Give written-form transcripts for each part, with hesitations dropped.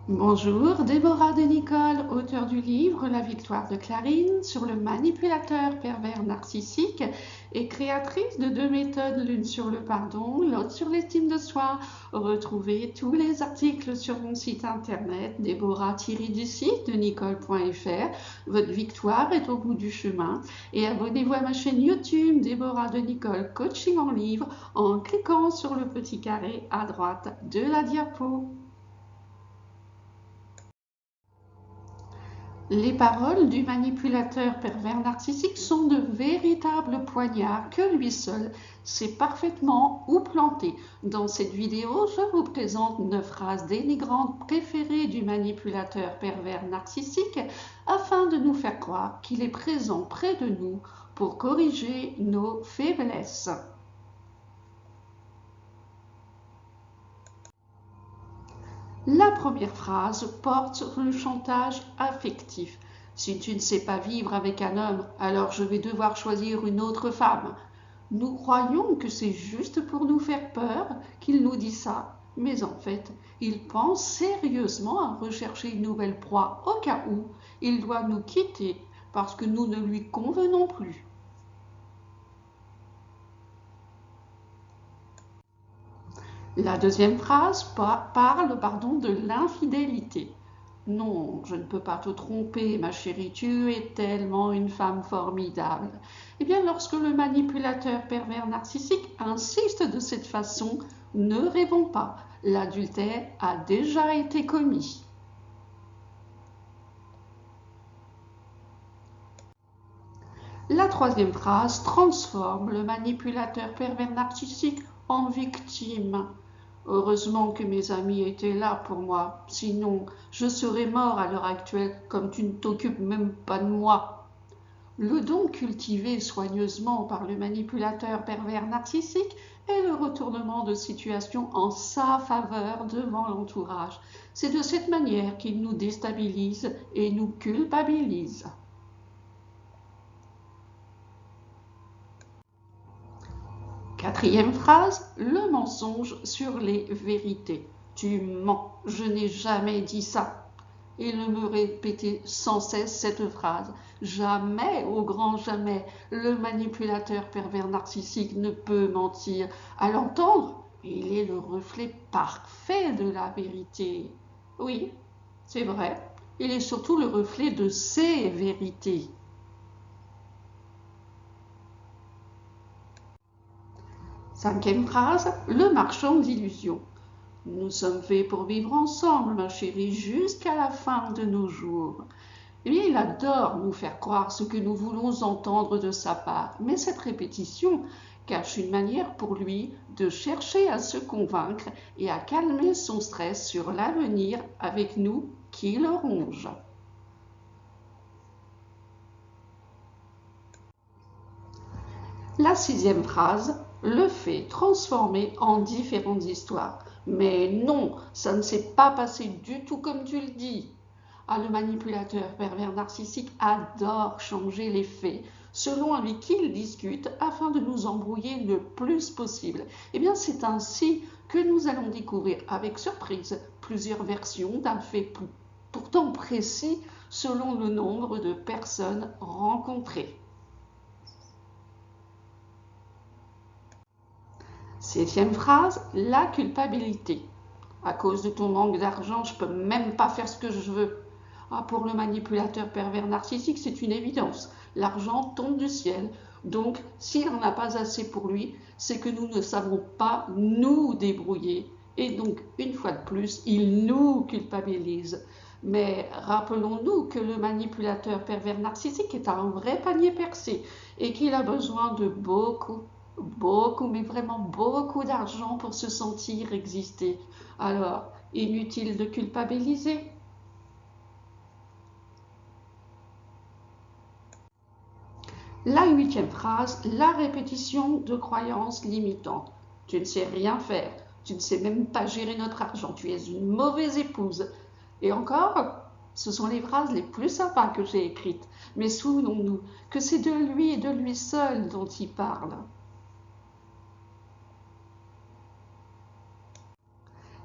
Bonjour, Déborah de Nicole, auteure du livre La victoire de Clarine sur le manipulateur pervers narcissique et créatrice de 2 méthodes, l'une sur le pardon, l'autre sur l'estime de soi. Retrouvez tous les articles sur mon site internet déborah-du-6 de nicole.fr. Votre victoire est au bout du chemin et abonnez-vous à ma chaîne YouTube Déborah de Nicole Coaching en livre en cliquant sur le petit carré à droite de la diapo. Les paroles du manipulateur pervers narcissique sont de véritables poignards que lui seul sait parfaitement où planter. Dans cette vidéo, je vous présente 9 phrases dénigrantes préférées du manipulateur pervers narcissique afin de nous faire croire qu'il est présent près de nous pour corriger nos faiblesses. La première phrase porte sur le chantage affectif. Si tu ne sais pas vivre avec un homme, alors je vais devoir choisir une autre femme. Nous croyons que c'est juste pour nous faire peur qu'il nous dit ça, mais en fait, il pense sérieusement à rechercher une nouvelle proie au cas où il doit nous quitter parce que nous ne lui convenons plus. La deuxième phrase parle de l'infidélité. Non, je ne peux pas te tromper, ma chérie, tu es tellement une femme formidable. Eh bien, lorsque le manipulateur pervers narcissique insiste de cette façon, ne rêvons pas, l'adultère a déjà été commis. La troisième phrase transforme le manipulateur pervers narcissique en victime. Heureusement que mes amis étaient là pour moi, sinon je serais mort à l'heure actuelle comme tu ne t'occupes même pas de moi. Le don cultivé soigneusement par le manipulateur pervers narcissique est le retournement de situation en sa faveur devant l'entourage. C'est de cette manière qu'il nous déstabilise et nous culpabilise. Quatrième phrase, le mensonge sur les vérités. Tu mens, je n'ai jamais dit ça. Il me répétait sans cesse cette phrase. Jamais, au grand jamais, le manipulateur pervers narcissique ne peut mentir. À l'entendre, il est le reflet parfait de la vérité. Oui, c'est vrai, il est surtout le reflet de ses vérités. Cinquième phrase, le marchand d'illusions. Nous sommes faits pour vivre ensemble, ma chérie, jusqu'à la fin de nos jours. Eh bien, il adore nous faire croire ce que nous voulons entendre de sa part, mais cette répétition cache une manière pour lui de chercher à se convaincre et à calmer son stress sur l'avenir avec nous qui le ronge. La sixième phrase, le fait transformé en différentes histoires. Mais non, ça ne s'est pas passé du tout comme tu le dis. Ah, le manipulateur pervers narcissique adore changer les faits selon avec qui il discute afin de nous embrouiller le plus possible. Eh bien, c'est ainsi que nous allons découvrir avec surprise plusieurs versions d'un fait pourtant précis selon le nombre de personnes rencontrées. Septième phrase, la culpabilité. À cause de ton manque d'argent, je ne peux même pas faire ce que je veux. Ah, pour le manipulateur pervers narcissique, c'est une évidence. L'argent tombe du ciel. Donc, s'il n'en a pas assez pour lui, c'est que nous ne savons pas nous débrouiller. Et donc, une fois de plus, il nous culpabilise. Mais rappelons-nous que le manipulateur pervers narcissique est un vrai panier percé et qu'il a besoin de beaucoup, mais vraiment beaucoup d'argent pour se sentir exister. Alors, inutile de culpabiliser. La huitième phrase, la répétition de croyances limitantes. Tu ne sais rien faire, tu ne sais même pas gérer notre argent, tu es une mauvaise épouse. Et encore, ce sont les phrases les plus sympas que j'ai écrites. Mais souvenons-nous que c'est de lui et de lui seul dont il parle.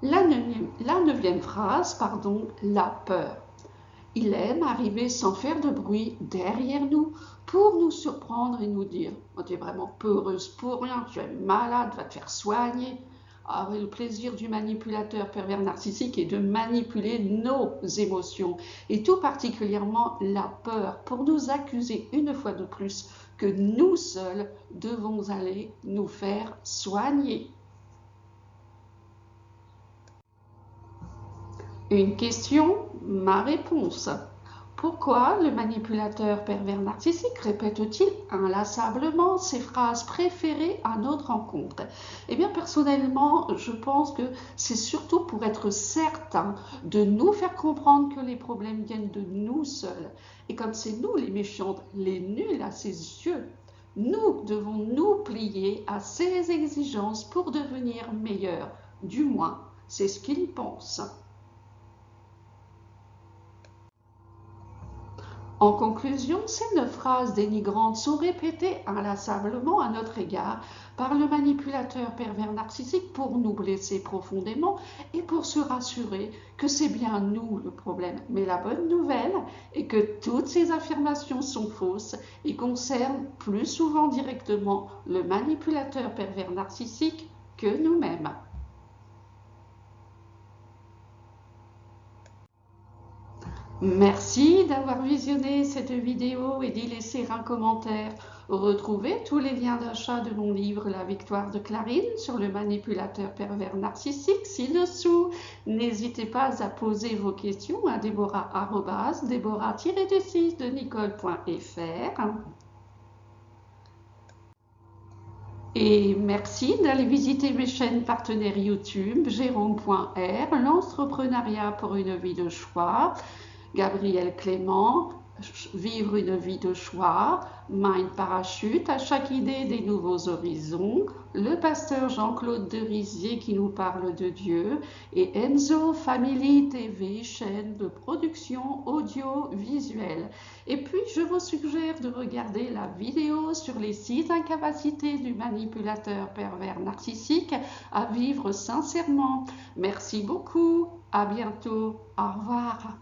La neuvième phrase, pardon, la peur. Il aime arriver sans faire de bruit derrière nous pour nous surprendre et nous dire oh, « Tu es vraiment peureuse pour rien, tu es malade, va te faire soigner ». Ah oui, le plaisir du manipulateur pervers narcissique est de manipuler nos émotions et tout particulièrement la peur pour nous accuser une fois de plus que nous seuls devons aller nous faire soigner. Une question, ma réponse. Pourquoi le manipulateur pervers narcissique répète-t-il inlassablement ses phrases préférées à notre rencontre? Eh bien, personnellement, je pense que c'est surtout pour être certain de nous faire comprendre que les problèmes viennent de nous seuls. Et comme c'est nous les méchantes, les nuls à ses yeux, nous devons nous plier à ses exigences pour devenir meilleurs. Du moins, c'est ce qu'il pense. En conclusion, ces 9 phrases dénigrantes sont répétées inlassablement à notre égard par le manipulateur pervers narcissique pour nous blesser profondément et pour se rassurer que c'est bien nous le problème. Mais la bonne nouvelle est que toutes ces affirmations sont fausses et concernent plus souvent directement le manipulateur pervers narcissique que nous-mêmes. Merci d'avoir visionné cette vidéo et d'y laisser un commentaire. Retrouvez tous les liens d'achat de mon livre La victoire de Clarine sur le manipulateur pervers narcissique ci-dessous. N'hésitez pas à poser vos questions à Déborah-du-6de Nicole.fr. Et merci d'aller visiter mes chaînes partenaires YouTube, Jérôme.r, l'entrepreneuriat pour une vie de choix, Gabriel Clément, vivre une vie de choix, Mind Parachute, à chaque idée des nouveaux horizons, le pasteur Jean-Claude Derisier qui nous parle de Dieu et Enzo Family TV, chaîne de production audiovisuelle. Et puis je vous suggère de regarder la vidéo sur les 6 incapacités du manipulateur pervers narcissique à vivre sincèrement. Merci beaucoup, à bientôt, au revoir.